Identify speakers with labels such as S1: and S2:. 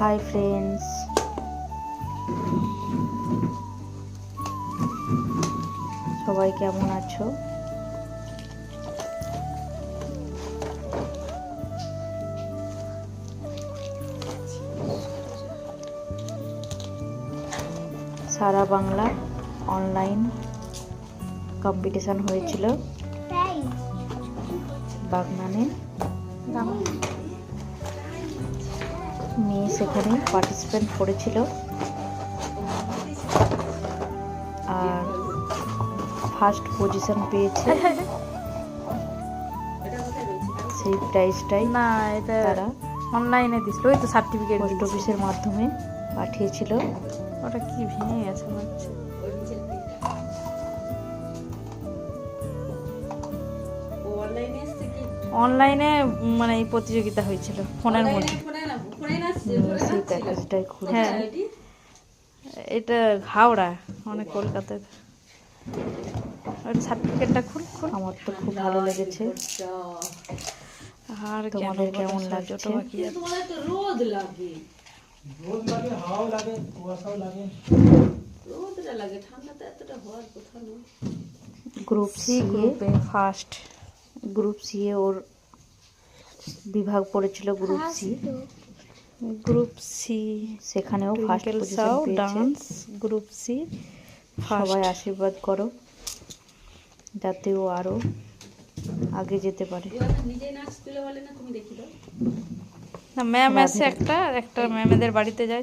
S1: Hi friends, সবাই কেমন আছো? সারা বাংলা অনলাইন কম্পিটিশন হয়েছিল বাগনানে। মেয়ে সেখানে পার্টিসিপেট করেছিল আর ফার্স্ট পজিশন পেয়েছে। সেই প্রাইজটাই
S2: না, এটা
S1: তারা
S2: অনলাইনে দিছিল, ওই তো সার্টিফিকেট
S1: পোস্ট অফিসের মাধ্যমে পাঠিয়েছিল।
S2: ওটা কি ভেঙে গেছে মনে হচ্ছে। অনলাইনে মানে এই প্রতিযোগিতা হয়েছিল ফোনের মধ্যে।
S1: সেই প্যাকেজটাই খুলে
S2: হ্যাঁ, এটা হাওড়া, মানে কলকাতায়। ওই সার্টিফিকেটটা খুল খুল।
S1: আমার তো খুব ভালো লেগেছে।
S2: আর
S1: তোমাদের কেমন লাগছে?
S3: রোদ লাগে, হাওয়া লাগে, কুয়াশাও লাগে, রোদটা লাগে, ঠান্ডাতে এতটা হওয়ার কথা না।
S1: গ্রুপ সি
S2: গ্রুপে ফার্স্ট।
S1: গ্রুপ সি এ ওর বিভাগ পড়েছিল গ্রুপ সি।
S2: গ্রুপ সি
S1: সেখানেও ফার্স্ট
S2: টুইঙ্কেল
S1: পজিশন
S2: সাউ
S1: পেয়েছে।
S2: ডান্স গ্রুপ সি
S1: সবাই আশীর্বাদ করো যাতে ও আরো আগে যেতে পারে।
S3: নিজে নাচ তুলে বলে না, তুমি দেখি দাও।
S2: না, ম্যাম আছে একটা ম্যামেদের বাড়িতে যায়।